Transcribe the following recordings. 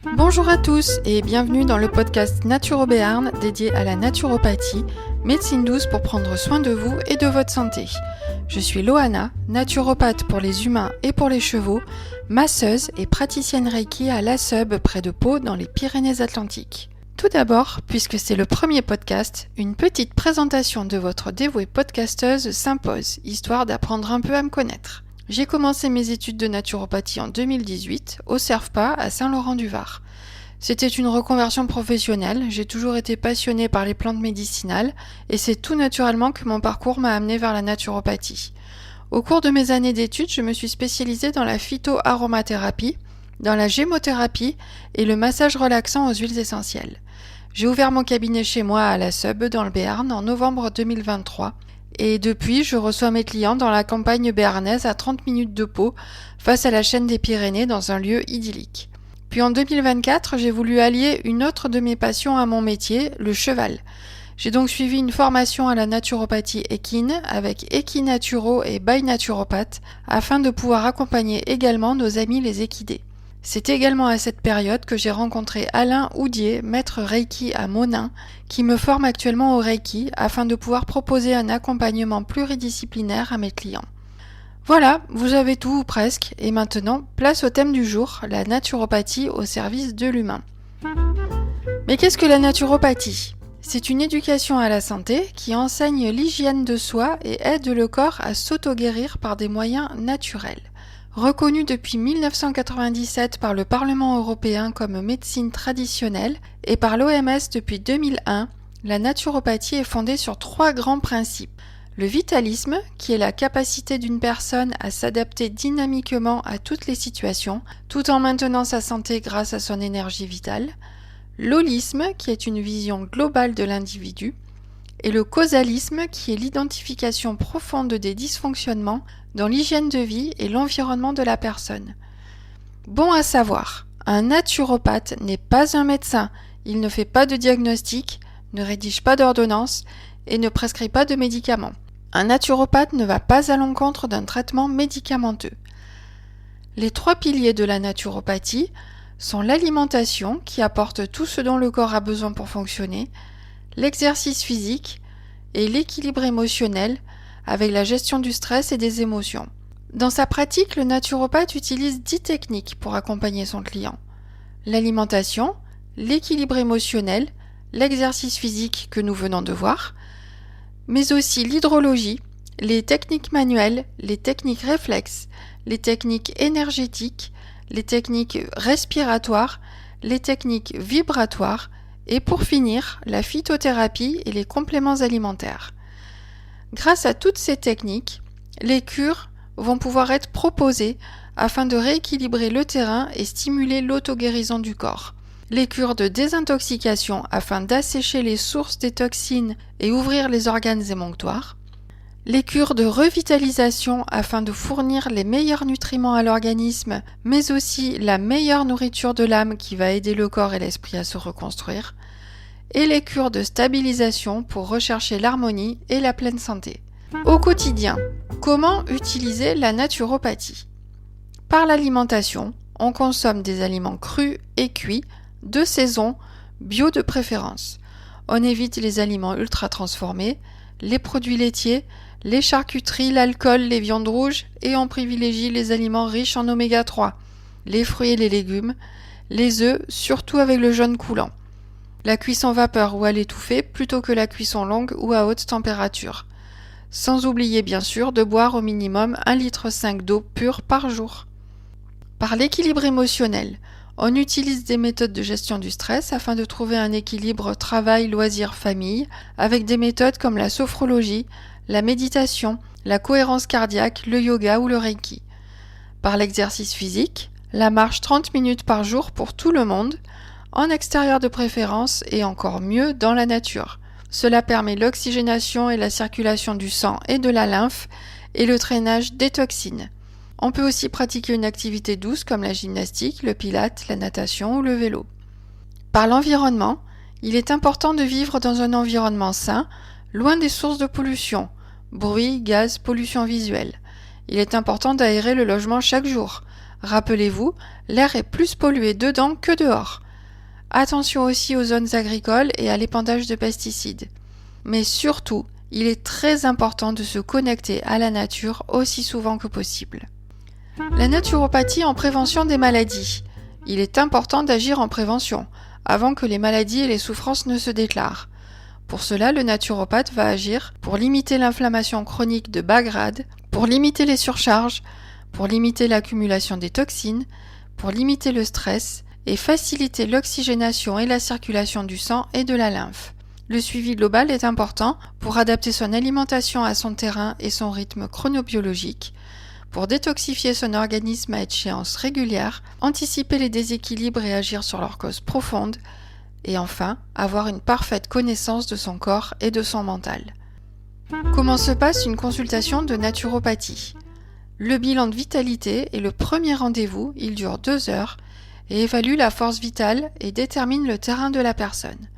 Bonjour à tous et bienvenue dans le podcast Naturo-Béarn dédié à la naturopathie, médecine douce pour prendre soin de vous et de votre santé. Je suis Loana, naturopathe pour les humains et pour les chevaux, masseuse et praticienne Reiki à La Seube près de Pau dans les Pyrénées-Atlantiques. Tout d'abord, puisque c'est le premier podcast, une petite présentation de votre dévouée podcasteuse s'impose, histoire d'apprendre un peu à me connaître. J'ai commencé mes études de naturopathie en 2018 au CERFPA à Saint-Laurent-du-Var. C'était une reconversion professionnelle, j'ai toujours été passionnée par les plantes médicinales et c'est tout naturellement que mon parcours m'a amenée vers la naturopathie. Au cours de mes années d'études, je me suis spécialisée dans la phytoaromathérapie, dans la gémothérapie et le massage relaxant aux huiles essentielles. J'ai ouvert mon cabinet chez moi à La Seube dans le Béarn en novembre 2023. Et depuis, je reçois mes clients dans la campagne béarnaise à 30 minutes de Pau, face à la chaîne des Pyrénées dans un lieu idyllique. Puis en 2024, j'ai voulu allier une autre de mes passions à mon métier, le cheval. J'ai donc suivi une formation à la naturopathie équine avec Equinaturo et by Naturopathe afin de pouvoir accompagner également nos amis les équidés. C'est également à cette période que j'ai rencontré Alain Houdier, maître Reiki à Monin, qui me forme actuellement au Reiki afin de pouvoir proposer un accompagnement pluridisciplinaire à mes clients. Voilà, vous avez tout ou presque, et maintenant, place au thème du jour, la naturopathie au service de l'humain. Mais qu'est-ce que la naturopathie ? C'est une éducation à la santé qui enseigne l'hygiène de soi et aide le corps à s'auto-guérir par des moyens naturels. Reconnue depuis 1997 par le Parlement européen comme médecine traditionnelle et par l'OMS depuis 2001, la naturopathie est fondée sur 3 grands principes. Le vitalisme, qui est la capacité d'une personne à s'adapter dynamiquement à toutes les situations, tout en maintenant sa santé grâce à son énergie vitale. L'holisme, qui est une vision globale de l'individu. Et le causalisme, qui est l'identification profonde des dysfonctionnements dans l'hygiène de vie et l'environnement de la personne. Bon à savoir, un naturopathe n'est pas un médecin, il ne fait pas de diagnostic, ne rédige pas d'ordonnance et ne prescrit pas de médicaments. Un naturopathe ne va pas à l'encontre d'un traitement médicamenteux. Les 3 piliers de la naturopathie sont l'alimentation, qui apporte tout ce dont le corps a besoin pour fonctionner, l'exercice physique et l'équilibre émotionnel avec la gestion du stress et des émotions. Dans sa pratique, le naturopathe utilise 10 techniques pour accompagner son client. L'alimentation, l'équilibre émotionnel, l'exercice physique que nous venons de voir, mais aussi l'hydrologie, les techniques manuelles, les techniques réflexes, les techniques énergétiques, les techniques respiratoires, les techniques vibratoires, et pour finir, la phytothérapie et les compléments alimentaires. Grâce à toutes ces techniques, les cures vont pouvoir être proposées afin de rééquilibrer le terrain et stimuler l'auto-guérison du corps. Les cures de désintoxication afin d'assécher les sources des toxines et ouvrir les organes émonctoires. Les cures de revitalisation afin de fournir les meilleurs nutriments à l'organisme, mais aussi la meilleure nourriture de l'âme qui va aider le corps et l'esprit à se reconstruire. Et les cures de stabilisation pour rechercher l'harmonie et la pleine santé. Au quotidien, comment utiliser la naturopathie ? Par l'alimentation, on consomme des aliments crus et cuits, de saison, bio de préférence. On évite les aliments ultra transformés, les produits laitiers, les charcuteries, l'alcool, les viandes rouges et on privilégie les aliments riches en oméga 3, les fruits et les légumes, les œufs, surtout avec le jaune coulant. La cuisson vapeur ou à l'étouffée plutôt que la cuisson longue ou à haute température. Sans oublier bien sûr de boire au minimum 1,5 litre d'eau pure par jour. Par l'équilibre émotionnel, on utilise des méthodes de gestion du stress afin de trouver un équilibre travail-loisir-famille avec des méthodes comme la sophrologie, la méditation, la cohérence cardiaque, le yoga ou le reiki. Par l'exercice physique, la marche 30 minutes par jour pour tout le monde, en extérieur de préférence et encore mieux dans la nature. Cela permet l'oxygénation et la circulation du sang et de la lymphe et le drainage des toxines. On peut aussi pratiquer une activité douce comme la gymnastique, le pilate, la natation ou le vélo. Par l'environnement, il est important de vivre dans un environnement sain, loin des sources de pollution, bruit, gaz, pollution visuelle. Il est important d'aérer le logement chaque jour, Rappelez-vous, l'air est plus pollué dedans que dehors. Attention aussi aux zones agricoles et à l'épandage de pesticides. Mais surtout, il est très important de se connecter à la nature aussi souvent que possible. La naturopathie en prévention des maladies. Il est important d'agir en prévention, avant que les maladies et les souffrances ne se déclarent. Pour cela, le naturopathe va agir pour limiter l'inflammation chronique de bas grade, pour limiter les surcharges, pour limiter l'accumulation des toxines, pour limiter le stress et faciliter l'oxygénation et la circulation du sang et de la lymphe. Le suivi global est important pour adapter son alimentation à son terrain et son rythme chronobiologique, pour détoxifier son organisme à échéances régulières, anticiper les déséquilibres et agir sur leurs causes profondes, et enfin, avoir une parfaite connaissance de son corps et de son mental. Comment se passe une consultation de naturopathie ? Le bilan de vitalité est le premier rendez-vous, il dure 2 heures, et évalue la force vitale et détermine le terrain de la personne.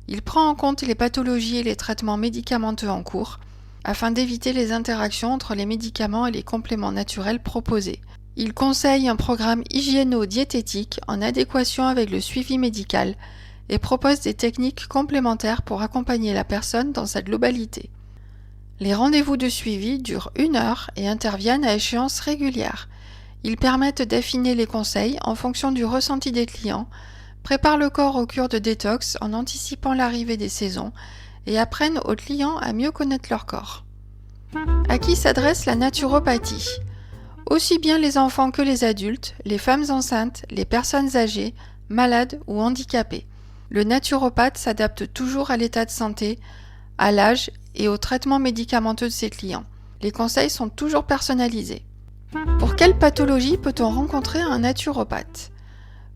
Il prend en compte les pathologies et les traitements médicamenteux en cours, afin d'éviter les interactions entre les médicaments et les compléments naturels proposés. Il conseille un programme hygiéno-diététique en adéquation avec le suivi médical et propose des techniques complémentaires pour accompagner la personne dans sa globalité. Les rendez-vous de suivi durent 1 heure et interviennent à échéances régulières. Ils permettent d'affiner les conseils en fonction du ressenti des clients, préparent le corps aux cures de détox en anticipant l'arrivée des saisons et apprennent aux clients à mieux connaître leur corps. À qui s'adresse la naturopathie ? Aussi bien les enfants que les adultes, les femmes enceintes, les personnes âgées, malades ou handicapées. Le naturopathe s'adapte toujours à l'état de santé, à l'âge et au traitement médicamenteux de ses clients. Les conseils sont toujours personnalisés. Pour quelle pathologie peut-on rencontrer un naturopathe ?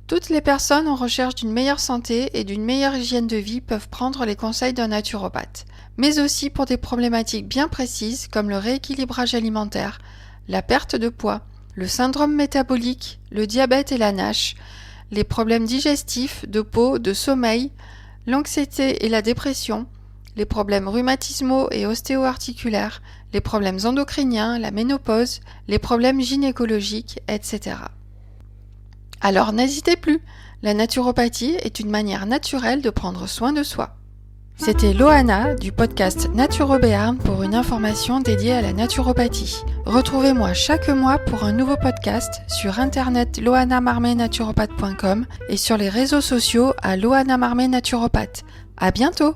Toutes les personnes en recherche d'une meilleure santé et d'une meilleure hygiène de vie peuvent prendre les conseils d'un naturopathe, mais aussi pour des problématiques bien précises comme le rééquilibrage alimentaire, la perte de poids, le syndrome métabolique, le diabète et la NASH, les problèmes digestifs, de peau, de sommeil, l'anxiété et la dépression, les problèmes rhumatismaux et ostéo-articulaires, les problèmes endocriniens, la ménopause, les problèmes gynécologiques, etc. Alors n'hésitez plus, la naturopathie est une manière naturelle de prendre soin de soi. C'était Loana du podcast NaturoBéarn pour une information dédiée à la naturopathie. Retrouvez-moi chaque mois pour un nouveau podcast sur internet loanamarmenaturopathe.com et sur les réseaux sociaux à Loana Marmet Naturopathe. À bientôt!